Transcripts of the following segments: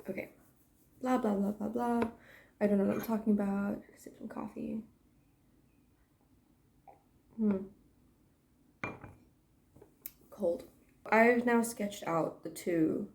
Okay. Blah, blah, blah, blah, blah. I don't know what I'm talking about. Sip some coffee. Cold. I've now sketched out the two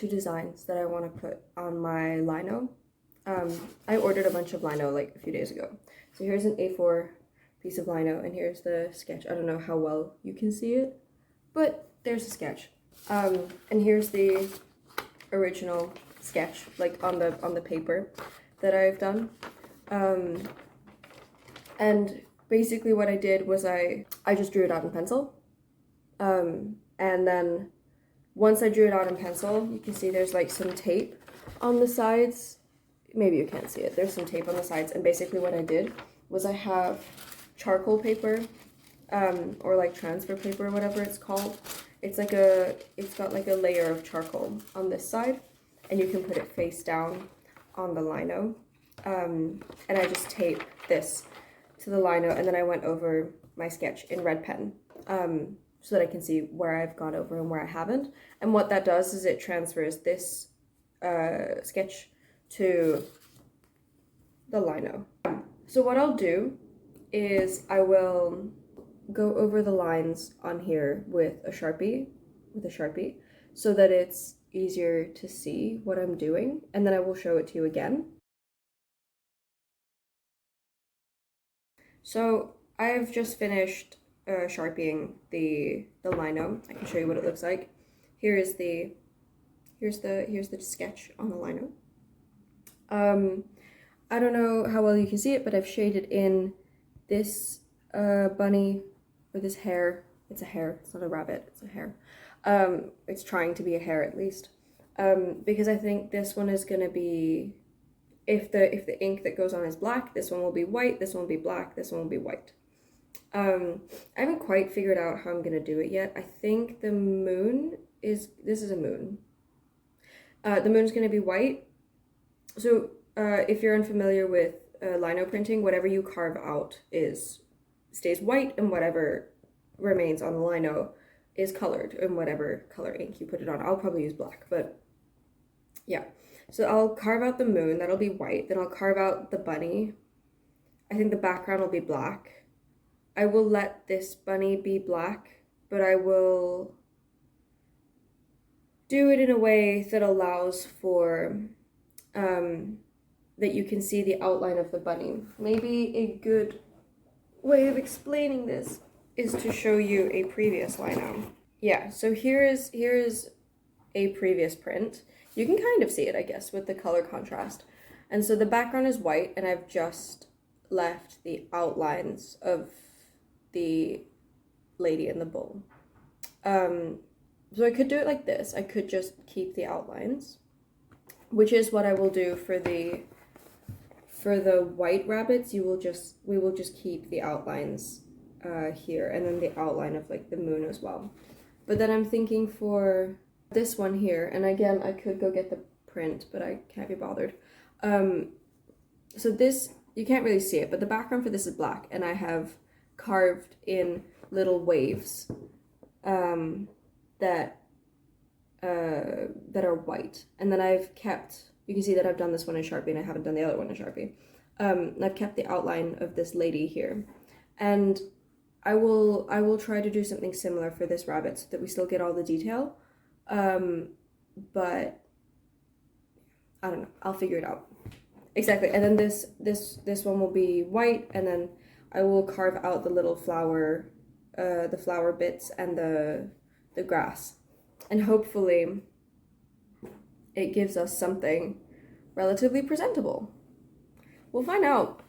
designs that I want to put on my lino. I ordered a bunch of lino like a few days ago. So here's an A4 piece of lino, and here's the sketch. I don't know how well you can see it, but there's a sketch. And here's the original sketch, like on the paper that I've done. And basically what I did was I just drew it out in pencil. And then once I drew it out in pencil, you can see there's like some tape on the sides. Maybe you can't see it. There's some tape on the sides. And basically what I did was I have charcoal paper, or like transfer paper or whatever it's called. It's got like a layer of charcoal on this side, and you can put it face down on the lino. And I just tape this to the lino, and then I went over my sketch in red pen, so that I can see where I've gone over and where I haven't. And what that does is it transfers this sketch to the lino. So what I'll do is I will go over the lines on here with a Sharpie, so that it's easier to see what I'm doing, and then I will show it to you again. So I've just finished Sharpieing the lino. I can show you what it looks like. Here's the sketch on the lino. I don't know how well you can see it, but I've shaded in this bunny, or this hare. It's a hare. It's not a rabbit. It's a hare. It's trying to be a hare at least, because I think this one is gonna be, if the ink that goes on is black, this one will be white. This one will be black. This one will be white. I haven't quite figured out how I'm gonna do it yet. I think the moon is, this is a moon. The moon's gonna be white. So if you're unfamiliar with lino printing, whatever you carve out stays white, and whatever remains on the lino is colored in whatever color ink you put it on. I'll probably use black, but yeah. So I'll carve out the moon, that'll be white. Then I'll carve out the bunny. I think the background will be black. I will let this bunny be black, but I will do it in a way that allows for that you can see the outline of the bunny. Maybe a good way of explaining this is to show you a previous lino. Yeah, so here is a previous print. You can kind of see it, I guess, with the color contrast. And so the background is white, and I've just left the outlines of the lady and the bull. So I could do it like this. I could just keep the outlines, which is what I will do for the white rabbits. We will just keep the outlines here, and then the outline of like the moon as well. But then I'm thinking for this one here, and again, I could go get the print, but I can't be bothered. So this, you can't really see it, but the background for this is black, and I have carved in little waves that are white. And then I've kept, you can see that I've done this one in Sharpie, and I haven't done the other one in Sharpie. And I've kept the outline of this lady here. And I will try to do something similar for this rabbit so that we still get all the detail. But I don't know, I'll figure it out. Exactly. And then this one will be white, and then I will carve out the little flower, the flower bits and the grass. And hopefully it gives us something relatively presentable. We'll find out.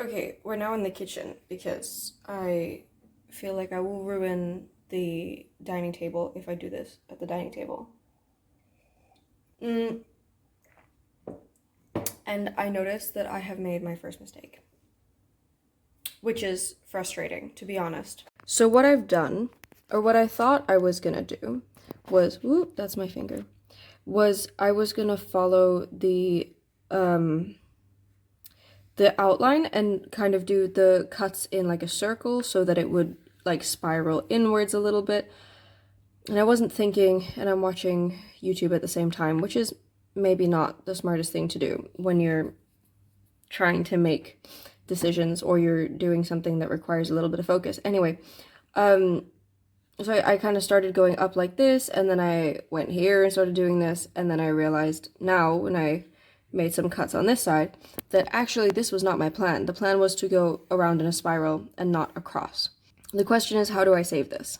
Okay, we're now in the kitchen because I feel like I will ruin the dining table if I do this at the dining table. And I noticed that I have made my first mistake, which is frustrating, to be honest. So what I've done, or what I thought I was gonna do, was, whoop, that's my finger, was I was gonna follow the outline and kind of do the cuts in like a circle so that it would like spiral inwards a little bit. And I wasn't thinking, and I'm watching YouTube at the same time, which is maybe not the smartest thing to do when you're trying to make decisions or you're doing something that requires a little bit of focus. Anyway, so I kind of started going up like this, and then I went here and started doing this, and then I realized now when I made some cuts on this side that actually this was not my plan. The plan was to go around in a spiral and not across. The question is, how do I save this?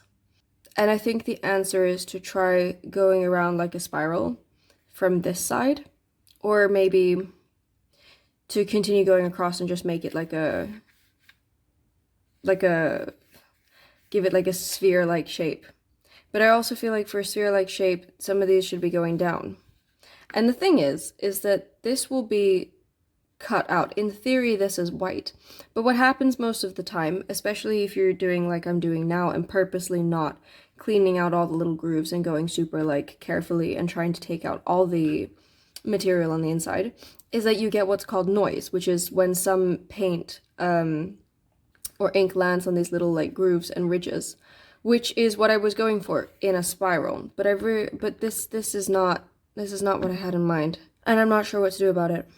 And I think the answer is to try going around like a spiral from this side, or maybe to continue going across and just make it like a give it like a sphere-like shape. But I also feel like for a sphere-like shape, some of these should be going down. And the thing is that this will be cut out. In theory, this is white. But what happens most of the time, especially if you're doing like I'm doing now and purposely not cleaning out all the little grooves and going super like carefully and trying to take out all the material on the inside, is that you get what's called noise, which is when some paint or ink lands on these little like grooves and ridges, which is what I was going for in a spiral. But this is not what I had in mind, and I'm not sure what to do about it.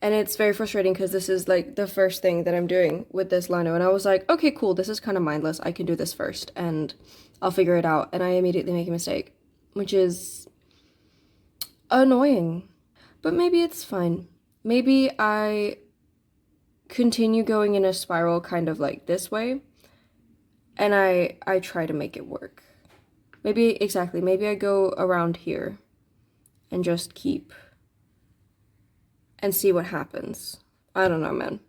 And it's very frustrating because this is like the first thing that I'm doing with this lino, and I was like, okay, cool, this is kind of mindless. I can do this first, and I'll figure it out. And I immediately make a mistake, which is annoying. But maybe it's fine. Maybe I continue going in a spiral kind of like this way, and I try to make it work. Maybe I go around here and just keep and see what happens. I don't know, man.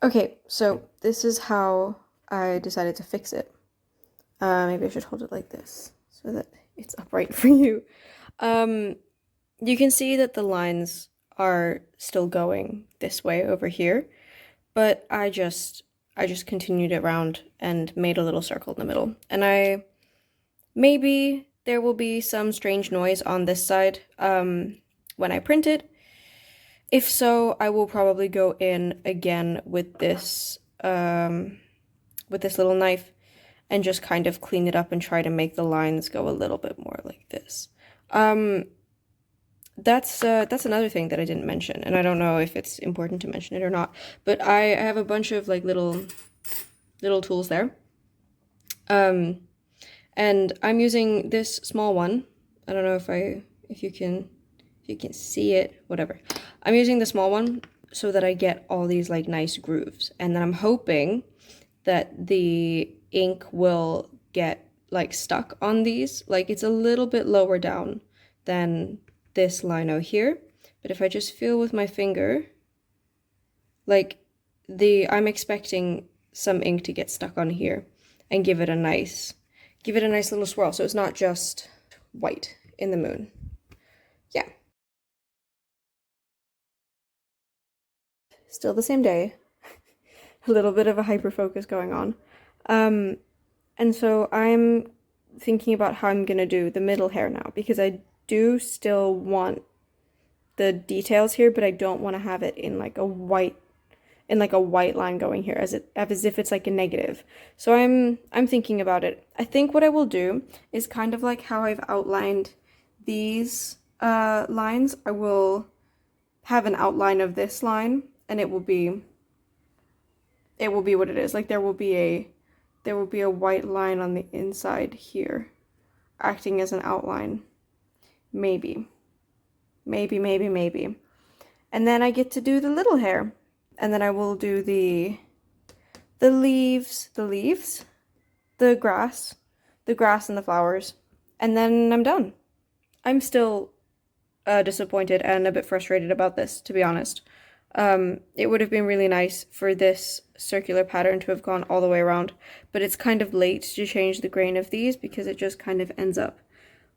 Okay, so this is how I decided to fix it. Maybe I should hold it like this so that it's upright for you. You can see that the lines are still going this way over here, but I just continued it around and made a little circle in the middle. And maybe there will be some strange noise on this side when I print it. If so, I will probably go in again with this little knife and just kind of clean it up and try to make the lines go a little bit more like this. That's another thing that I didn't mention, and I don't know if it's important to mention it or not, but I have a bunch of like little tools there. And I'm using this small one. I don't know if you can see it, whatever. I'm using the small one so that I get all these like nice grooves, and then I'm hoping that the ink will get like stuck on these. Like it's a little bit lower down than this lino here, but if I just feel with my finger, like I'm expecting some ink to get stuck on here and give it a nice little swirl, so it's not just white in the moon. Yeah. Still the same day. A little bit of a hyper focus going on. And so I'm thinking about how I'm gonna do the middle hair now, because I do still want the details here, but I don't want to have it in like a white line going here as if it's like a negative. So I'm thinking about it. I think what I will do is kind of like how I've outlined these lines. I will have an outline of this line, and it will be what it is. Like there will be a white line on the inside here, acting as an outline. Maybe. And then I get to do the little hair. And then I will do the leaves, the grass and the flowers. And then I'm done. I'm still disappointed and a bit frustrated about this, to be honest. It would have been really nice for this circular pattern to have gone all the way around, but it's kind of late to change the grain of these because it just kind of ends up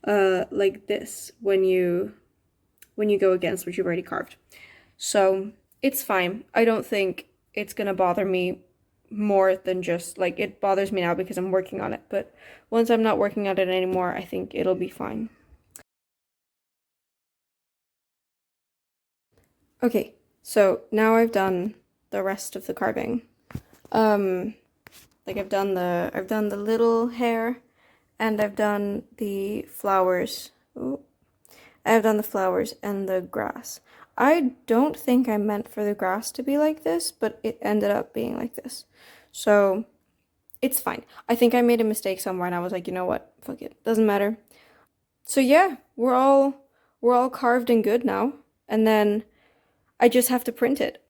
like this when you go against what you've already carved. So it's fine. I don't think it's gonna bother me more than just like it bothers me now because I'm working on it, but once I'm not working on it anymore, I think it'll be fine. Okay, so now I've done the rest of the carving. Like Like I've done the little hare, and I've done the flowers. Ooh. I've done the flowers and the grass. I don't think I meant for the grass to be like this, but it ended up being like this. So it's fine. I think I made a mistake somewhere and I was like, you know what? Fuck it. Doesn't matter. So yeah, we're all carved and good now. And then I just have to print it.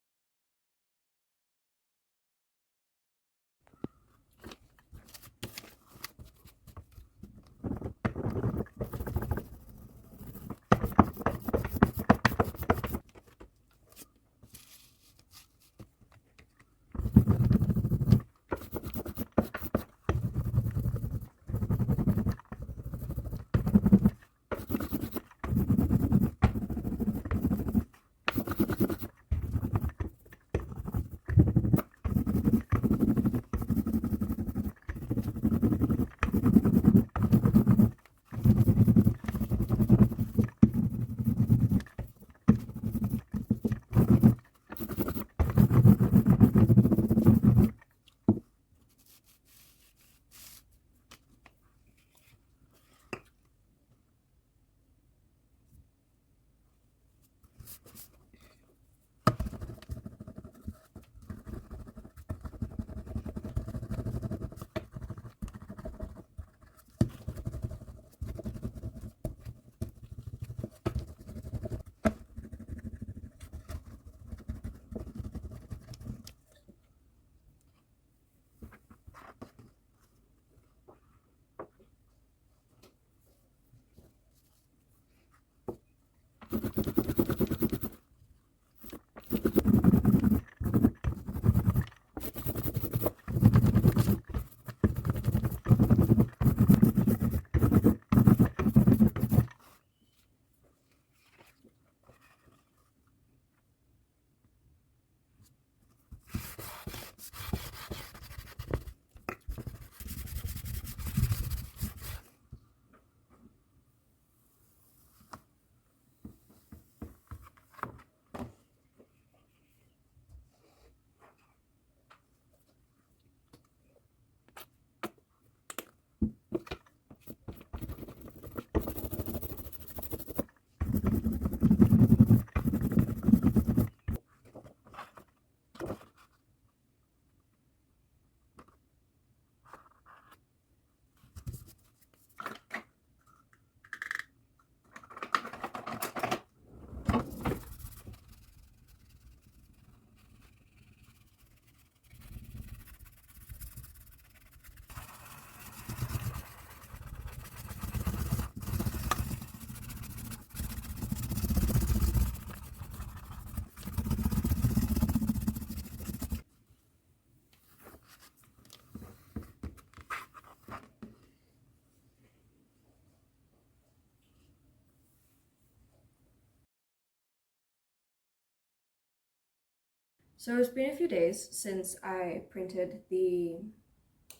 So it's been a few days since I printed the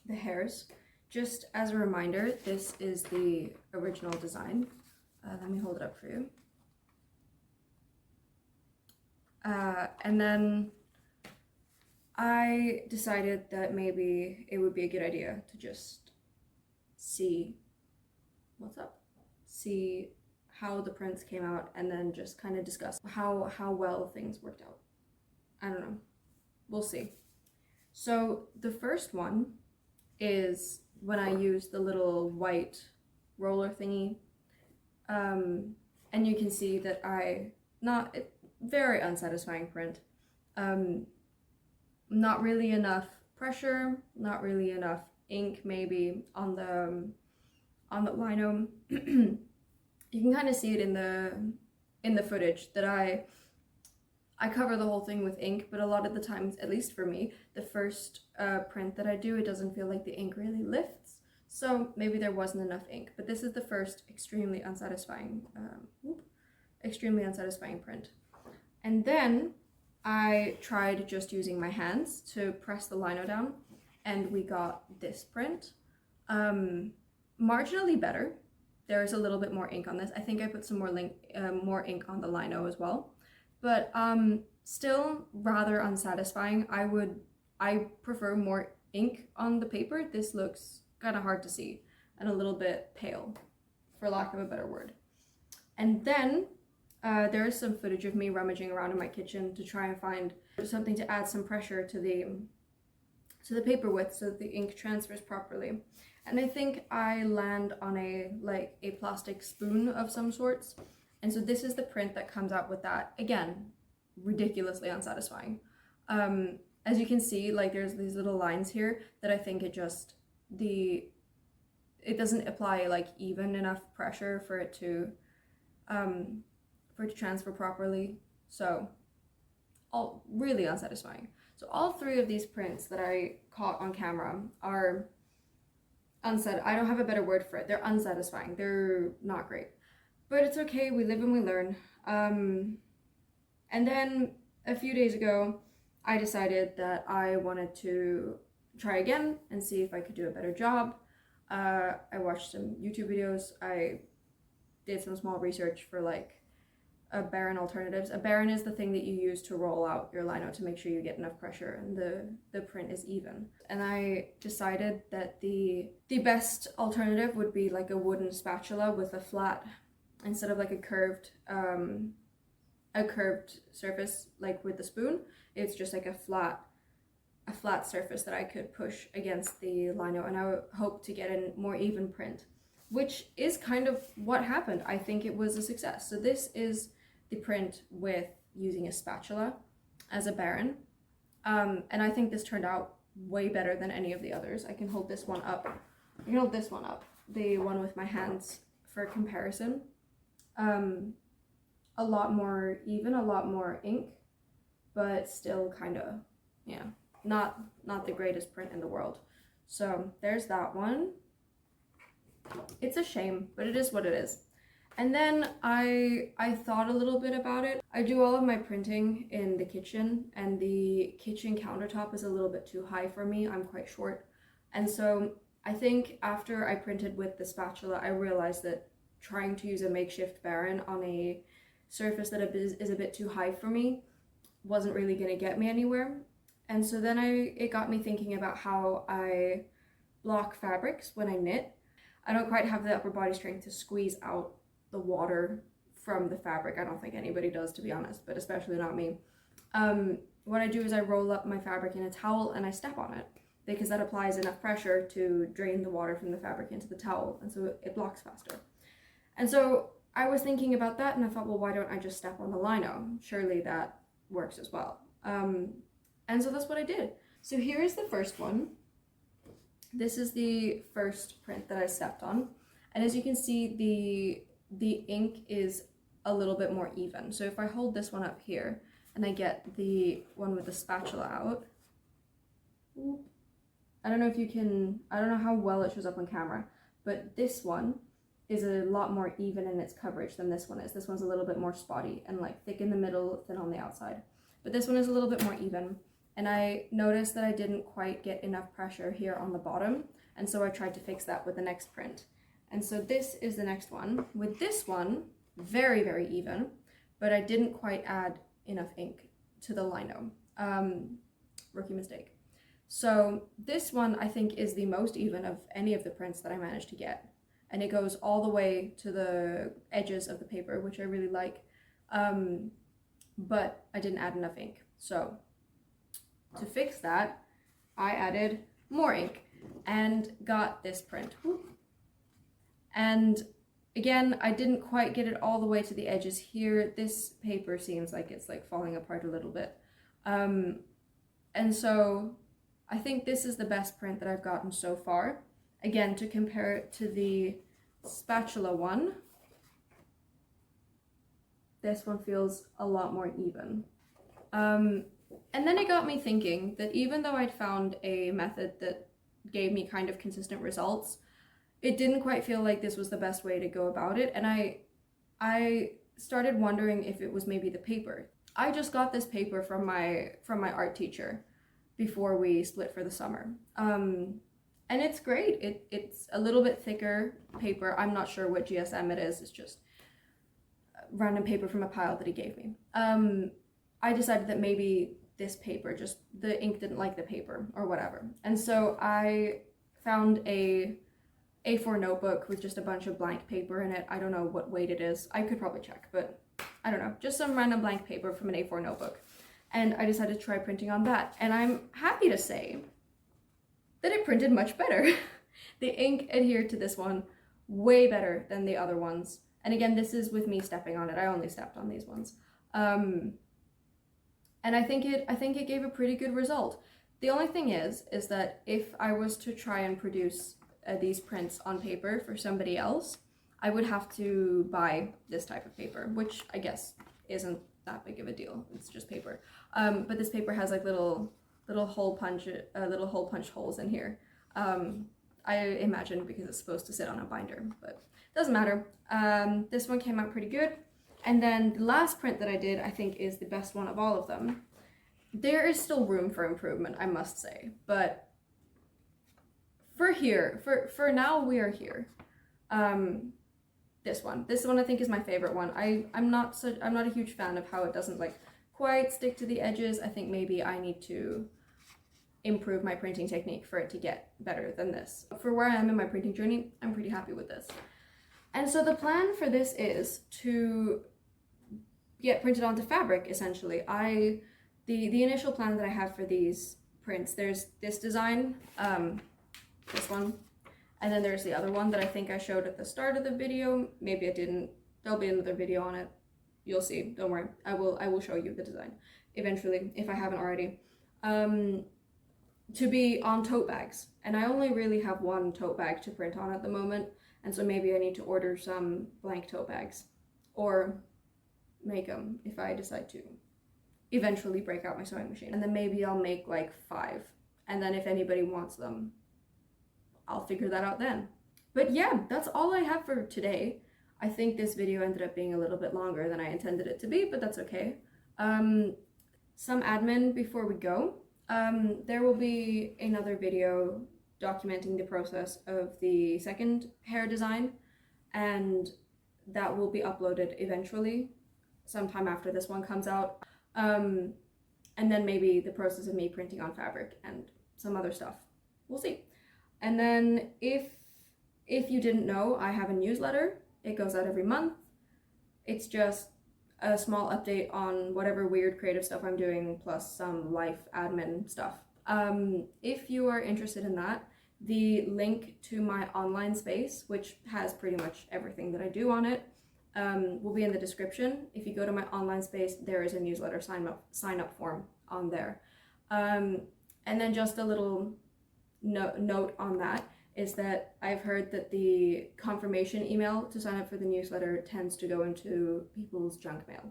hares. Just as a reminder, this is the original design. Let me hold it up for you. And then I decided that maybe it would be a good idea to just see what's up, see how the prints came out, and then just kind of discuss how well things worked out. I don't know. We'll see. So the first one is when I used the little white roller thingy. And you can see that not very unsatisfying print. Not really enough pressure, not really enough ink maybe on the lino. You can kind of see it in the footage that I cover the whole thing with ink, but a lot of the times, at least for me, the first print that I do, it doesn't feel like the ink really lifts. So maybe there wasn't enough ink, but this is the first extremely unsatisfying print. And then I tried just using my hands to press the lino down, and we got this print. Marginally better. There's a little bit more ink on this. I think I put some more ink on the lino as well, but still rather unsatisfying. I prefer more ink on the paper, this looks kind of hard to see and a little bit pale, for lack of a better word. And then there is some footage of me rummaging around in my kitchen to try and find something to add some pressure to the paper with so that the ink transfers properly. And I think I land on a plastic spoon of some sorts. And so this is the print that comes out with that. Again, ridiculously unsatisfying. As you can see, like there's these little lines here that I think it doesn't apply like even enough pressure for it to transfer properly. So all really unsatisfying. So all three of these prints that I caught on camera are I don't have a better word for it. They're unsatisfying. They're not great. But it's okay, we live and we learn. And then a few days ago, I decided that I wanted to try again and see if I could do a better job. I watched some YouTube videos. I did some small research for like a Baron alternatives. A Baron is the thing that you use to roll out your lino to make sure you get enough pressure and the print is even. And I decided that the best alternative would be like a wooden spatula with a flat, instead of like a curved surface like with the spoon. It's just like a flat surface that I could push against the lino, and I would hope to get a more even print, which is kind of what happened. I think it was a success. So this is the print with using a spatula as a Baron. And I think this turned out way better than any of the others. I can hold this one up. I can hold this one up, the one with my hands, for comparison. A lot more even, a lot more ink, but still kind of, yeah, not the greatest print in the world. So there's that one. It's a shame, but it is what it is. And then I thought a little bit about it. I do all of my printing in the kitchen, and the kitchen countertop is a little bit too high for me. I'm quite short. And so I think after I printed with the spatula, I realized that trying to use a makeshift Baron on a surface that is a bit too high for me wasn't really going to get me anywhere. And so then it got me thinking about how I block fabrics when I knit. I don't quite have the upper body strength to squeeze out the water from the fabric. I don't think anybody does, to be honest, but especially not me. What I do is I roll up my fabric in a towel and I step on it, because that applies enough pressure to drain the water from the fabric into the towel, and so it blocks faster. And so I was thinking about that, and I thought, well, why don't I just step on the lino? Surely that works as well. And so that's what I did. So here is the first one. This is the first print that I stepped on. And as you can see, the ink is a little bit more even. So if I hold this one up here and I get the one with the spatula out, I don't know if you can, I don't know how well it shows up on camera, but this one is a lot more even in its coverage than this one is. This one's a little bit more spotty and like thick in the middle, thin on the outside. But this one is a little bit more even. And I noticed that I didn't quite get enough pressure here on the bottom. And so I tried to fix that with the next print. And so this is the next one. With this one, very, very even, but I didn't quite add enough ink to the lino. Rookie mistake. So this one I think is the most even of any of the prints that I managed to get. And it goes all the way to the edges of the paper, which I really like. But I didn't add enough ink. So to fix that, I added more ink and got this print. And again, I didn't quite get it all the way to the edges here. This paper seems like it's like falling apart a little bit. And so I think this is the best print that I've gotten so far. Again, to compare it to the spatula one, this one feels a lot more even. And then it got me thinking that even though I'd found a method that gave me kind of consistent results, it didn't quite feel like this was the best way to go about it. And I started wondering if it was maybe the paper. I just got this paper from my art teacher before we split for the summer. And it's great. It's a little bit thicker paper. I'm not sure what GSM it is. It's just random paper from a pile that he gave me. I decided that maybe this paper, just the ink didn't like the paper or whatever. And so I found a A4 notebook with just a bunch of blank paper in it. I don't know what weight it is. I could probably check, but I don't know. Just some random blank paper from an A4 notebook. And I decided to try printing on that. And I'm happy to say that it printed much better. The ink adhered to this one way better than the other ones. And again, this is with me stepping on it. I only stepped on these ones. And I think it gave a pretty good result. The only thing is that if I was to try and produce these prints on paper for somebody else, I would have to buy this type of paper, which I guess isn't that big of a deal. It's just paper. But this paper has like little hole punch holes in here. I imagine because it's supposed to sit on a binder, but doesn't matter. This one came out pretty good. And then the last print that I did, I think, is the best one of all of them. There is still room for improvement, I must say, but for now, we are here. This one I think is my favorite one. I'm not a huge fan of how it doesn't like quite stick to the edges. I think maybe I need to improve my printing technique for it to get better than this. For where I am in my printing journey, I'm pretty happy with this. And so the plan for this is to get printed onto fabric, essentially. The initial plan that I have for these prints, there's this design, this one, and then there's the other one that I think I showed at the start of the video. Maybe I didn't. There'll be another video on it. You'll see, don't worry. I will show you the design eventually, if I haven't already. To be on tote bags, and I only really have one tote bag to print on at the moment, and so maybe I need to order some blank tote bags, or make them if I decide to eventually break out my sewing machine. And then maybe I'll make like 5, and then if anybody wants them, I'll figure that out then. But yeah, that's all I have for today. I think this video ended up being a little bit longer than I intended it to be, but that's okay. Some admin before we go. There will be another video documenting the process of the second hair design, and that will be uploaded eventually, sometime after this one comes out. And then maybe the process of me printing on fabric and some other stuff. We'll see. And then if you didn't know, I have a newsletter. It goes out every month. It's just a small update on whatever weird creative stuff I'm doing, plus some life admin stuff. If you are interested in that, the link to my online space, which has pretty much everything that I do on it, will be in the description. If you go to my online space, there is a newsletter sign up form on there. And then just a little note on that is that I've heard that the confirmation email to sign up for the newsletter tends to go into people's junk mail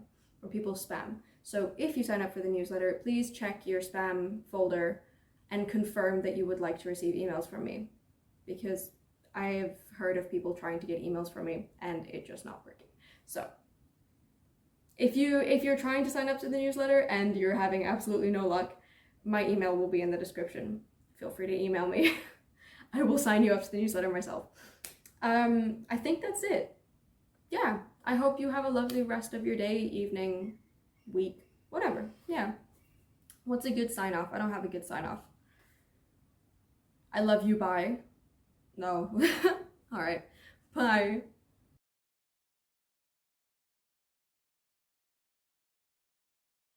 or people's spam. So if you sign up for the newsletter, please check your spam folder and confirm that you would like to receive emails from me, because I have heard of people trying to get emails from me and it just not working. So if you're trying to sign up to the newsletter and you're having absolutely no luck, my email will be in the description. Feel free to email me. I will sign you up to the newsletter myself. I think that's it. Yeah, I hope you have a lovely rest of your day, evening, week, whatever. Yeah. What's a good sign off? I don't have a good sign off. I love you, bye. No. All right. Bye.